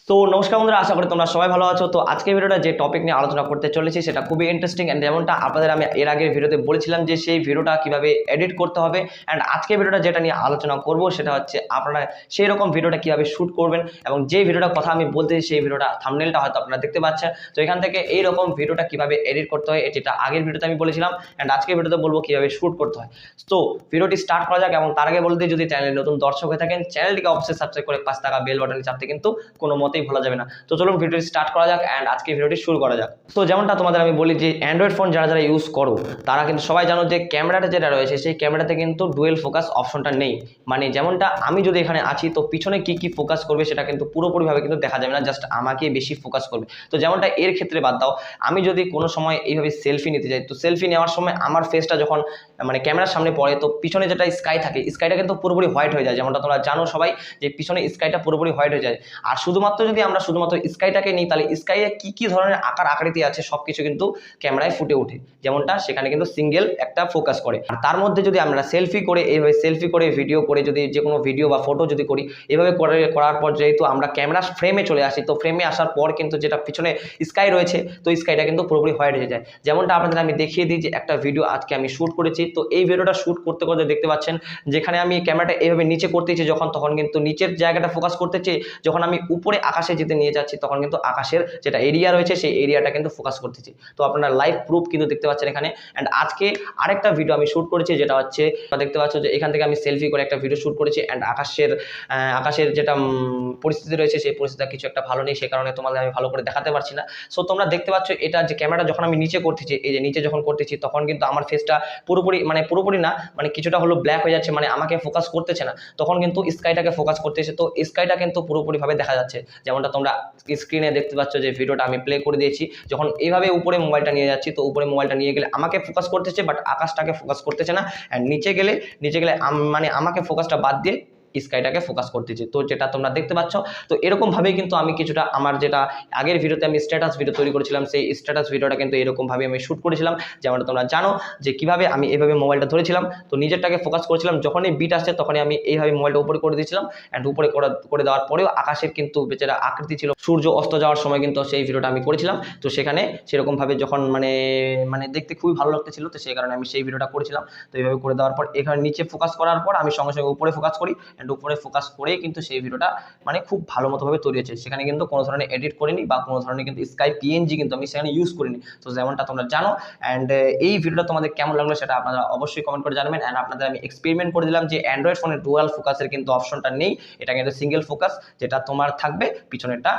তো নমস্কার বন্ধুরা, আশা করি তোমরা সবাই ভালো আছো। তো আজকে ভিডিওটা যে টপিক নিয়ে আলোচনা করতে চলেছি সেটা খুবই ইন্টারেস্টিং এন্ড যেমনটা আপনাদের আমি এর আগের ভিডিওতে বলেছিলাম যে সেই ভিডিওটা কিভাবে এডিট করতে হবে এন্ড আজকে ভিডিওটা যেটা নিয়ে আলোচনা করব সেটা হচ্ছে আপনারা সেই রকম ভিডিওটা কিভাবে শুট করবেন এবং যে ভিডিওটার কথা আমি বলতেছি সেই ভিডিওটা থাম্বনেলটা হয়তো আপনারা দেখতে পাচ্ছেন। তো এখান থেকে এই রকম ভিডিওটা কিভাবে এডিট করতে হয় এটা আগের ভিডিওতে আমি বলেছিলাম এন্ড আজকে ভিডিওতে বলবো কিভাবে শুট করতে হয়। তো ভিডিওটি স্টার্ট করা যাক এবং তার আগে বলতে যদি চ্যানেলে নতুন দর্শক হয়ে থাকেন চ্যানেলটিকে অবশ্যই সাবস্ক্রাইব করে পাশে থাকা বেল বাটনে চাপতে কিন্তু কোনো মতেই ভোলা যাবে না। তো চলুন ভিডিওটি স্টার্ট করা যাক এন্ড আজকে ভিডিওটি শুরু করা যাক। তো যেমনটা তোমাদের আমি বলি যে অ্যান্ড্রয়েড ফোন যারা যারা ইউজ করো তারা কিন্তু সবাই জানো যে ক্যামেরাটা যেটা রয়েছে সেই ক্যামেরাতে কিন্তু ডুয়েল ফোকাস অপশনটা নেই। মানে যেমনটা আমি যদি এখানে আছি তো পিছনে কি কি ফোকাস করবে সেটা কিন্তু পুরোপুরিভাবে কিন্তু দেখা যাবে না, জাস্ট আমাকে বেশি ফোকাস করবে। তো যেমনটা এর ক্ষেত্রে বাদ দাও, আমি যদি কোনো সময় এইভাবে সেলফি নিতে যাই তো সেলফি নেওয়ার সময় আমার ফেসটা যখন মানে ক্যামেরার সামনে পড়ে তো পিছনে যেটা স্কাই থাকে স্কাইটা কিন্তু পুরোপুরি হোয়াইট হয়ে যায়। যেমনটা তোমরা জানো সবাই যে পিছনে স্কাইটা পুরোপুরি হোয়াইট হয়ে যায়। আর শুধুমাত্র যদি আমরা শুধুমাত্র স্কাইটাকে নিই তাহলে স্কাইয়ে কি কি ধরনের আকার আকৃতি আছে সবকিছু কিন্তু ক্যামেরায় ফুটে ওঠে। যেমনটা সেখানে কিন্তু সিঙ্গেল একটা ফোকাস করে। আর তার মধ্যে যদি আমরা সেলফি করে এইভাবে সেলফি করে ভিডিও করে যদি যে কোনো ভিডিও বা ফটো যদি করি এভাবে করার পর যেহেতু আমরা ক্যামেরা ফ্রেমে চলে আসি তো ফ্রেমে আসার পর কিন্তু যেটা পিছনে স্কাই রয়েছে তো স্কাইটা কিন্তু পুরোপুরি হোয়াইট হয়ে যায়। যেমনটা আপনাদের আমি দেখিয়ে দিই যে একটা ভিডিও আজকে আমি শ্যুট করেছি। তো এই ভিডিওটা শ্যুট করতে করতে দেখতে পাচ্ছেন যেখানে আমি ক্যামেরাটা এইভাবে নিচে করতেছি তখন কিন্তু নিচের জায়গাটা ফোকাস করতেছি, যখন আমি উপরে আকাশে যেতে নিয়ে যাচ্ছি তখন কিন্তু আকাশের যেটা এরিয়া রয়েছে সেই এরিয়াটা কিন্তু ফোকাস করতেছি। তো আপনারা লাইভ প্রুফ কিন্তু দেখতে পাচ্ছেন এখানে। অ্যান্ড আজকে আরেকটা ভিডিও আমি শ্যুট করেছি যেটা হচ্ছে দেখতে পাচ্ছ যে এখান থেকে আমি সেলফি করে একটা ভিডিও শ্যুট করেছি অ্যান্ড আকাশের যেটা পরিস্থিতি রয়েছে সেই পরিস্থিতিটা কিছু একটা ভালো নেই, সে কারণে তোমাদের আমি ভালো করে দেখাতে পারছি না। সো তোমরা দেখতে পাচ্ছ এটা যে ক্যামেরাটা যখন আমি নিচে করতেছি, এই যে নিচে যখন করতেছি তখন কিন্তু আমার ফেসটা পুরোপুরি না মানে কিছুটা হলো ব্ল্যাক হয়ে যাচ্ছে, মানে আমাকে ফোকাস করতেছে না। তখন কিন্তু স্কাইটাকে ফোকাস করতেছে, তো স্কাইটা কিন্তু পুরোপুরিভাবে দেখা যাচ্ছে। যেমনটা তোমরা স্ক্রিনে দেখতে পাচ্ছ যে ভিডিওটা আমি প্লে করে দিয়েছি, যখন এইভাবে উপরে মোবাইলটা নিয়ে যাচ্ছি তো উপরে মোবাইলটা নিয়ে গেলে আমাকে ফোকাস করতেছে বাট আকাশটাকে ফোকাস করতেছে না। অ্যান্ড নিচে গেলে মানে আমাকে ফোকাসটা বাদ দিয়ে স্কাইটাকে ফোকাস করতেছি। তো যেটা তোমরা দেখতে পাচ্ছ তো এরকমভাবেই কিন্তু আমি কিছুটা আমার যেটা আগের ভিডিওতে আমি স্ট্যাটাস ভিডিও তৈরি করেছিলাম সেই স্ট্যাটাস ভিডিওটা কিন্তু এরকমভাবে আমি শ্যুট করেছিলাম। যেমনটা তোমরা জানো যে কিভাবে আমি এইভাবে মোবাইলটা ধরেছিলাম তো নিজেরটাকে ফোকাস করেছিলাম, যখনই বিট আসছে তখনই আমি এইভাবে মোবাইলটা উপরে করে দিয়েছিলাম। অ্যান্ড উপরে করে দেওয়ার পরেও আকাশের কিন্তু যেটা আকৃতি ছিল সূর্য অস্ত যাওয়ার সময় কিন্তু সেই ভিডিওটা আমি করেছিলাম। তো সেখানে সেরকমভাবে যখন মানে দেখতে খুবই ভালো লাগতেছিল তো সেই কারণে আমি সেই ভিডিওটা করেছিলাম। তো এইভাবে করে দেওয়ার পর এখানে নিচে ফোকাস করার পর আমি সঙ্গে সঙ্গে উপরে ফোকাস করি অ্যান্ড উপরে ফোকাস করেই কিন্তু সেই ভিডিওটা মানে খুব ভালো মতোভাবে তৈরি হয়েছে। সেখানে কিন্তু কোনো ধরনের এডিট করিনি বা কোনো ধরনের কিন্তু স্কাই পিএনজি কিন্তু আমি সেখানে ইউজ করিনি। তো যেমনটা তোমরা জানো অ্যান্ড এই ভিডিওটা তোমাদের কেমন লাগলো সেটা আপনারা অবশ্যই কমেন্ট করে জানাবেন। অ্যান্ড আপনাদের আমি এক্সপেরিমেন্ট করে দিলাম যে অ্যান্ড্রয়েড ফোনে ডুয়াল ফোকাসের কিন্তু অপশনটা নেই, এটা কিন্তু সিঙ্গেল ফোকাস, যেটা তোমার থাকবে পিছনেরটা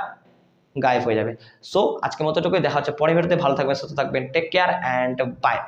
গায়েব হয়ে যাবে। সো আজকের মতো টুকুই, দেখা হচ্ছে পরের ভিডিওতে। ভালো থাকবেন, সুস্থ থাকবেন, টেক কেয়ার অ্যান্ড বাই।